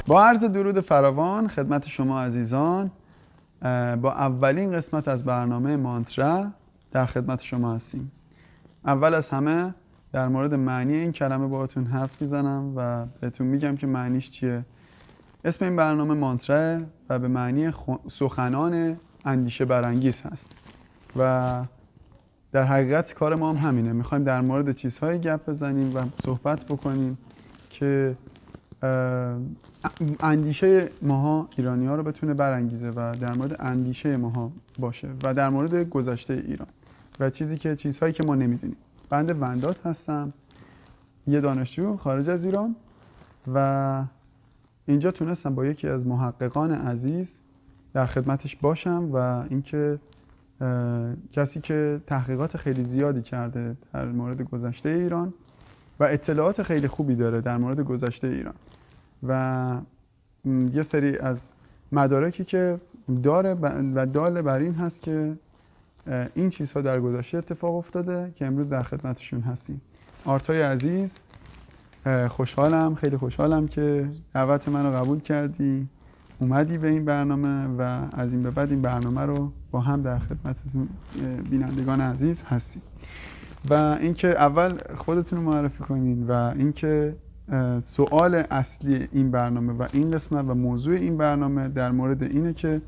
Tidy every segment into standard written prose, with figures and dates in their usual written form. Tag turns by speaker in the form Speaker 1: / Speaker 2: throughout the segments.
Speaker 1: با عرض درود فراوان خدمت شما عزیزان، با اولین قسمت از برنامه مانترا در خدمت شما هستیم. اول از همه در مورد معنی این کلمه باهاتون حرف میزنم و بهتون میگم که معنیش چیه. اسم این برنامه مانترا و به معنی سخنان اندیشه برانگیز هست و در حقیقت کار ما هم همینه. میخوایم در مورد چیزهایی گپ بزنیم و صحبت بکنیم که اندیشه ماها ایرانی ها رو بتونه برانگیزه و در مورد اندیشه ماها باشه و در مورد گذشته ایران و چیزهایی که ما نمیدونیم. بنده ونداد هستم، یه دانشجو خارج از ایران، و اینجا تونستم با یکی از محققان عزیز در خدمتش باشم و اینکه کسی که تحقیقات خیلی زیادی کرده در مورد گذشته ایران و اطلاعات خیلی خوبی داره در مورد گذشته ایران و یه سری از مدارکی که داره و دال بر این هست که این چیزها در گذشته اتفاق افتاده که امروز در خدمتشون هستیم. آرتای عزیز، خیلی خوشحالم که دعوت منو قبول کردی، اومدی به این برنامه و از این به بعد این برنامه رو با هم در خدمتتون بینندگان عزیز هستیم. و اینکه اول خودتون رو معرفی کنین و اینکه سوال اصلی این برنامه و این قسمت و موضوع این برنامه در مورد اینه که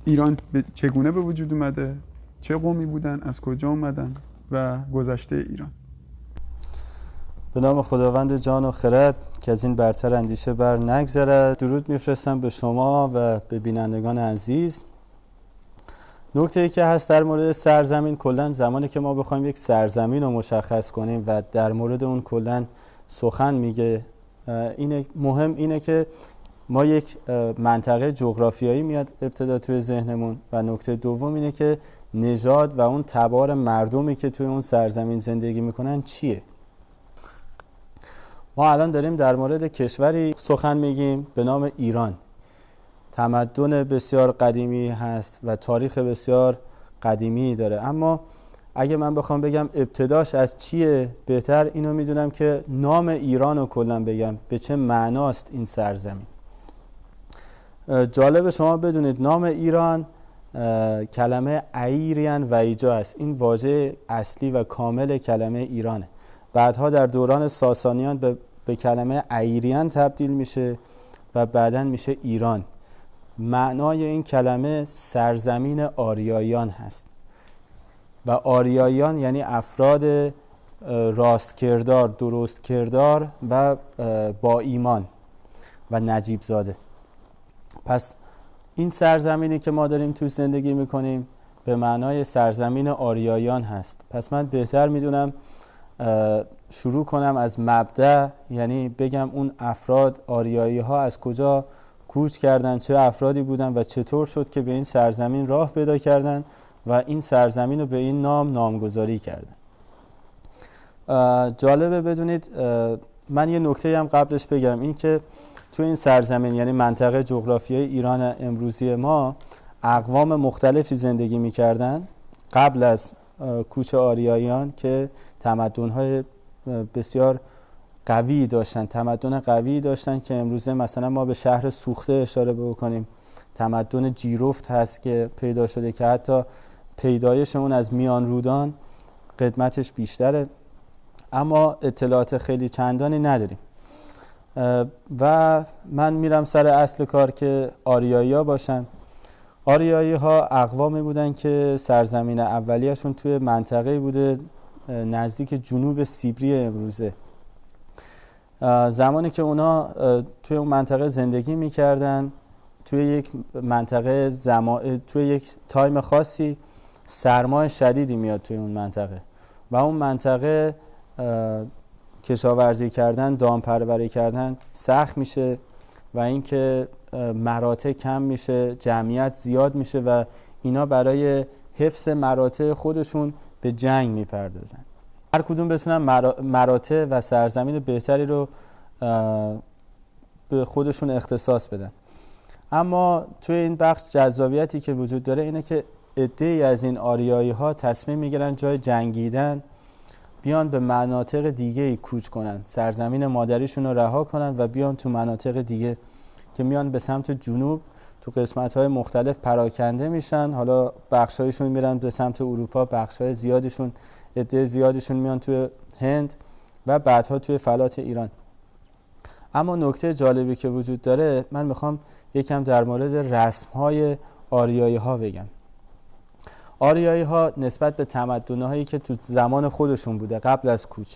Speaker 1: ایران چگونه به وجود اومده، چه قومی بودن، از کجا اومدن و گذشته ایران.
Speaker 2: به نام خداوند جان و خرد که از این برتر اندیشه بر نگذرد. درود میفرستم به شما و به بینندگان عزیز. نکته‌ای که هست در مورد سرزمین، کلاً زمانی که ما بخوایم یک سرزمین رو مشخص کنیم و در مورد اون کلاً سخن میگه، مهم اینه که ما یک منطقه جغرافیایی میاد ابتدا توی ذهنمون و نکته دوم اینه که نژاد و اون تبار مردمی که توی اون سرزمین زندگی میکنن چیه. ما الان داریم در مورد کشوری سخن میگیم به نام ایران. تمدن بسیار قدیمی هست و تاریخ بسیار قدیمی داره، اما اگه من بخوام بگم ابتداش از چیه، بهتر اینو میدونم که نام ایران رو کلا بگم، به چه معناست این سرزمین. جالب شما بدونید نام ایران کلمه ایریان و ایجا است. این واژه اصلی و کامل کلمه ایرانه. بعدها در دوران ساسانیان به کلمه ایریان تبدیل میشه و بعداً میشه ایران. معنای این کلمه سرزمین آریاییان هست و آریاییان یعنی افراد راستکردار، درستکردار و با ایمان و نجیب زاده. پس این سرزمینی که ما داریم توی زندگی میکنیم به معنای سرزمین آریاییان هست. پس من بهتر میدونم شروع کنم از مبدأ، یعنی بگم اون افراد آریایی ها از کجا کوچ کردن، چه افرادی بودن و چطور شد که به این سرزمین راه پیدا کردن و این سرزمین رو به این نامگذاری کردن. جالبه بدونید، من یه نکته هم قبلش بگم، این که تو این سرزمین یعنی منطقه جغرافیایی ایران امروزی ما اقوام مختلفی زندگی می‌کردن قبل از کوچ آریاییان که تمدن‌های بسیار قوی داشتن، تمدن قوی داشتن که امروزه مثلا ما به شهر سوخته اشاره بکنیم. تمدن جیرفت هست که پیدا شده که حتی پیدایش اون از میان رودان قدمتش بیشتره، اما اطلاعات خیلی چندانی نداریم. و من میرم سر اصل کار که آریایی ها باشن. آریایی ها اقوامی بودن که سرزمین اولیه‌شون توی منطقه بوده نزدیک جنوب سیبری امروزه. زمانی که اونا توی اون منطقه زندگی میکردن، توی یک منطقه توی یک تایم خاصی سرمای شدیدی میاد توی اون منطقه و اون منطقه کشاورزی کردن، دامپروری کردن سخت میشه و اینکه مراتع کم میشه، جمعیت زیاد میشه و اینا برای حفظ مراتع خودشون به جنگ میپردازن. هر کدوم بتونن مراتع و سرزمین بهتری رو به خودشون اختصاص بدن. اما توی این بخش جذابیتی که وجود داره اینه که عده‌ای از این آریایی ها تصمیم میگیرن جای جنگیدن بیان به مناطق دیگه کوچ کنن، سرزمین مادریشون رو رها کنن و بیان تو مناطق دیگه که میان به سمت جنوب تو قسمت‌های مختلف پراکنده میشن. حالا بخشایشون میرن به سمت اروپا، بخشای زیادشون، عده زیادشون میان توی هند و بعدها توی فلات ایران. اما نکته جالبی که وجود داره، من میخوام یکم در مورد رسم‌های آریایی ها بگم. آریایی ها نسبت به تمدن‌هایی که تو زمان خودشون بوده قبل از کوچ،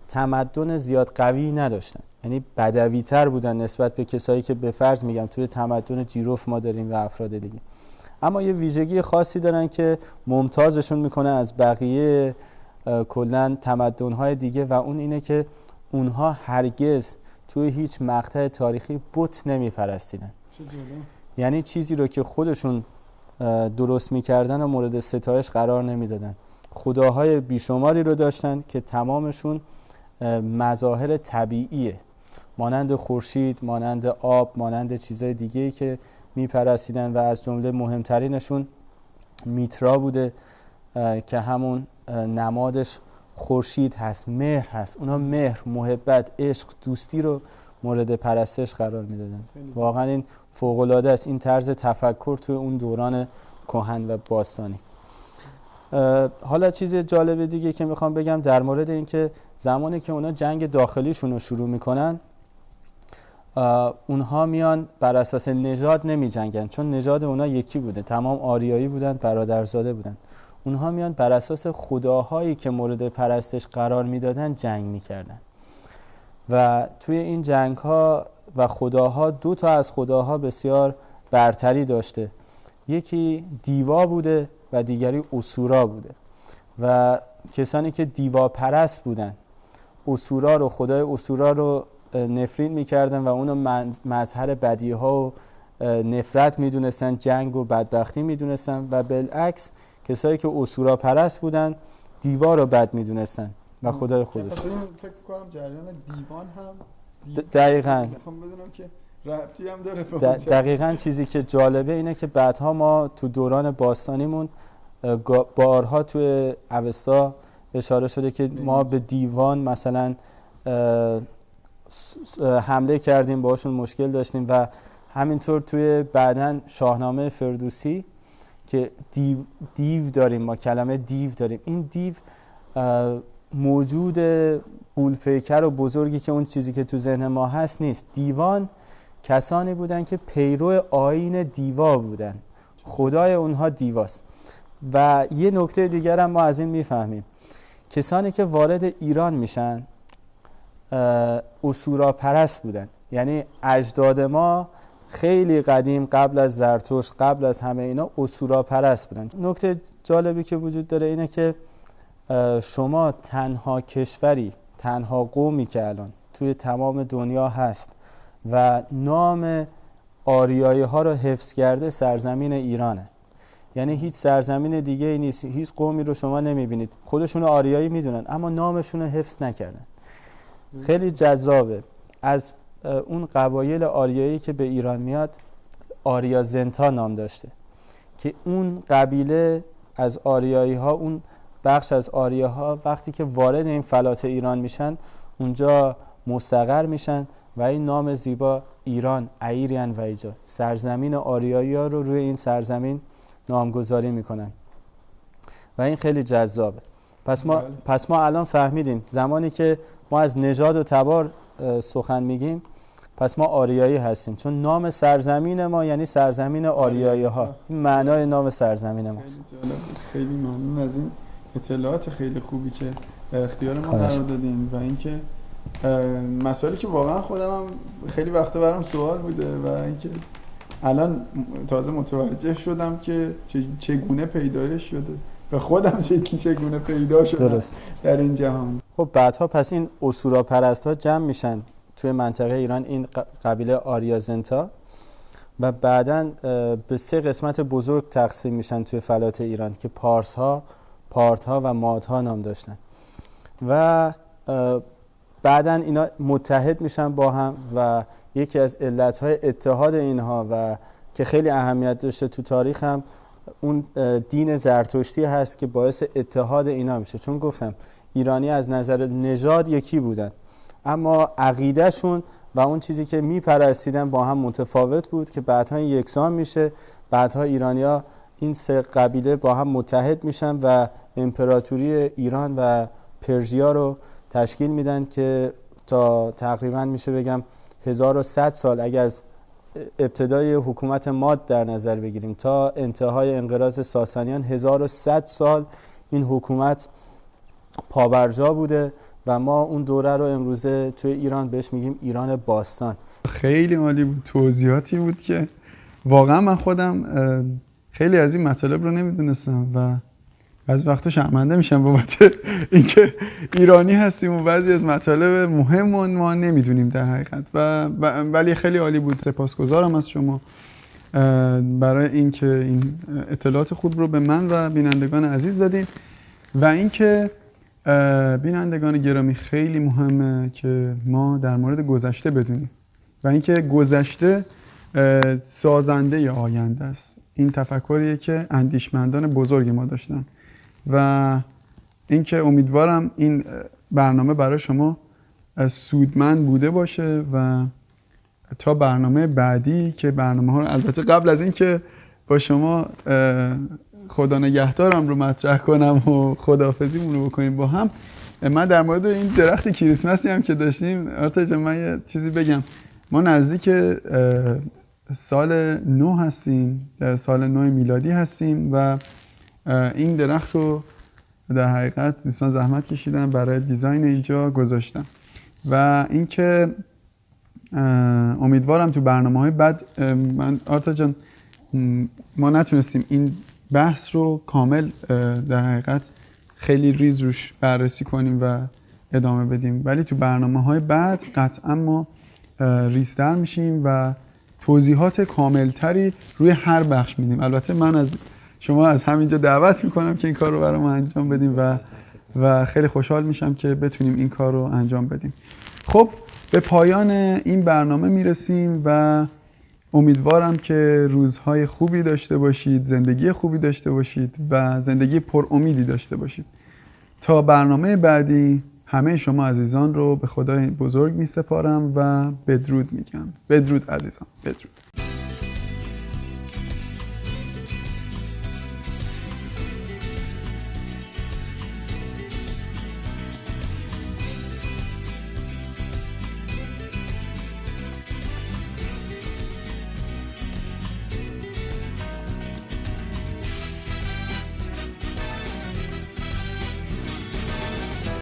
Speaker 2: تمدن زیاد قوی نداشتن، یعنی بدوی‌تر بودن نسبت به کسایی که به فرض میگم توی تمدن جیروف ما داریم و افراد دیگه. اما یه ویژگی خاصی دارن که ممتازشون میکنه از بقیه کلاً تمدن‌های دیگه و اون اینه که اونها هرگز توی هیچ مقطع تاریخی بت نمیپرستیدن. یعنی چیزی رو که خودشون درست میکردن و مورد ستایش قرار نمیدادن. خداهای بیشماری رو داشتن که تمامشون مظاهر طبیعیه، مانند خورشید، مانند آب، مانند چیزهای دیگه‌ای که میپرستیدن و از جمله مهمترینشون میترا بوده که همون نمادش خورشید هست، مهر هست. اونا مهر، محبت، عشق، دوستی رو مورد پرستش قرار میدادن. واقعا این فوق‌العاده است، این طرز تفکر توی اون دوران کهن و باستانی. حالا چیز جالب دیگه که میخوام بگم در مورد این که زمانی که اونا جنگ داخلیشون رو شروع میکنن، اونها میان بر اساس نژاد نمی جنگن، چون نژاد اونا یکی بوده، تمام آریایی بودن، برادرزاده بودن. اونها میان بر اساس خداهایی که مورد پرستش قرار میدادن جنگ میکردن و توی این جنگ ها و خداها دو تا از خداها بسیار برتری داشته، یکی دیوا بوده و دیگری اسورا بوده و کسانی که دیوا پرست بودن اسورا رو، خدای اسورا رو نفرین میکردن و اونو مظهر بدیه ها و نفرت میدونستن، جنگ و بدبختی میدونستن و بالعکس کسایی که اسورا پرست بودن دیوا رو بد میدونستن و خدای خودش.
Speaker 1: پس این فکر کنم جریان دیوان هم
Speaker 2: دقیقاً
Speaker 1: میخوام بدونم که ربطی هم داره به
Speaker 2: دقیقاً چیزی که جالبه اینه که بعدها ما تو دوران باستانیمون بارها توی اوستا اشاره شده که ما به دیوان مثلا حمله کردیم، باشون مشکل داشتیم و همینطور توی بعداً شاهنامه فردوسی که دیو داریم، ما کلمه دیو داریم. این دیو موجود غول‌پیکر و بزرگی که اون چیزی که تو ذهن ما هست نیست. دیوان کسانی بودن که پیرو آیین دیوا بودن، خدای اونها دیواست. و یه نکته دیگر هم ما از این میفهمیم، کسانی که وارد ایران میشن اسورا پرست بودن، یعنی اجداد ما خیلی قدیم قبل از زرتشت، قبل از همه اینا اسورا پرست بودن. نکته جالبی که وجود داره اینه که شما تنها کشوری، تنها قومی که الان توی تمام دنیا هست و نام آریایی ها رو حفظ کرده سرزمین ایرانه. یعنی هیچ سرزمین دیگه ای نیست، هیچ قومی رو شما نمیبینید خودشون آریایی میدونن اما نامشون رو حفظ نکردن. خیلی جذابه. از اون قبایل آریایی که به ایران میاد آریا زنتا نام داشته که اون قبیله از آریایی ها، اون بخش از آریاها وقتی که وارد این فلات ایران میشن اونجا مستقر میشن و این نام زیبا ایران، ایریان و ایجا، سرزمین آریایی ها رو روی این سرزمین نامگذاری میکنن و این خیلی جذابه. پس ما الان فهمیدیم زمانی که ما از نژاد و تبار سخن میگیم پس ما آریایی هستیم، چون نام سرزمین ما یعنی سرزمین آریایی ها. این معنای نام سرزمین ماست.
Speaker 1: خیلی ممنون از این اطلاعات خیلی خوبی که در اختیار ما قرار دادین و اینکه مسائلی که واقعا خودم هم خیلی وقتا برام سوال بوده و اینکه الان تازه متوجه شدم که چگونه پیدایش شده و خودم چگونه پیدا شدم
Speaker 2: درست
Speaker 1: در این جهان.
Speaker 2: خب بعدها پس این اسورا پرست ها جمع میشن توی منطقه ایران، این قبیله آریا زنتا، و بعداً به 3 قسمت بزرگ تقسیم میشن توی فلات ایران که پارس ها، پارت ها و ماد ها نام داشتن و بعداً اینا متحد میشن با هم و یکی از علتهای اتحاد اینها و که خیلی اهمیت داشته تو تاریخ هم اون دین زرتشتی هست که باعث اتحاد اینا میشه. چون گفتم ایرانی از نظر نژاد یکی بودن، اما عقیدهشون و اون چیزی که میپرستیدن با هم متفاوت بود که بعدها یکسان میشه. بعدها ایرانی‌ها این سه قبیله با هم متحد میشن و امپراتوری ایران و پرژیا رو تشکیل میدن که تا تقریبا میشه بگم 1100 سال اگر از ابتدای حکومت ماد در نظر بگیریم تا انتهای انقراض ساسانیان 1100 سال این حکومت پابرجا بوده و ما اون دوره رو امروزه توی ایران بهش میگیم ایران باستان.
Speaker 1: خیلی عالی بود، توضیحاتی بود که واقعا من خودم خیلی از این مطالب رو نمیدونستم و بعضی وقتا شرمنده میشم بابت اینکه ایرانی هستیم و بعضی از مطالب مهم ما نمیدونیم در حقیقت ولی خیلی عالی بود. سپاسگزارم از شما برای اینکه این اطلاعات خوب رو به من و بینندگان عزیز دادید و اینکه بینندگان گرامی خیلی مهمه که ما در مورد گذشته بدونیم و اینکه گذشته سازنده آینده است. این تفکریه که اندیشمندان بزرگ ما داشتن و اینکه امیدوارم این برنامه برای شما سودمند بوده باشه و تا برنامه بعدی که برنامه ها رو البته قبل از اینکه با شما خدا نگهدارم رو مطرح کنم و خداحافظیمون رو بکنیم با هم، من در مورد این درخت کریسمسی هم که داشتیم آرتا جان من یه چیزی بگم. ما نزدیک سال 9 هستیم، در سال 9 میلادی هستیم و این درخت رو در حقیقت دوستان زحمت کشیدن برای دیزاین اینجا گذاشتن و اینکه امیدوارم تو برنامه‌های بعد من آرتا جان ما نتونستیم این بحث رو کامل در حقیقت خیلی ریز روش بررسی کنیم و ادامه بدیم، ولی تو برنامه‌های بعد قطعا ما ریزتر میشیم و توضیحات کاملتری روی هر بخش میدیم. البته من از شما از همینجا دعوت میکنم که این کار رو برای ما انجام بدیم و خیلی خوشحال میشم که بتونیم این کار رو انجام بدیم. خب به پایان این برنامه میرسیم و امیدوارم که روزهای خوبی داشته باشید، زندگی خوبی داشته باشید و زندگی پر امیدی داشته باشید. تا برنامه بعدی همه شما عزیزان رو به خدای بزرگ می سپارم و بدرود میگم. بدرود عزیزان، بدرود.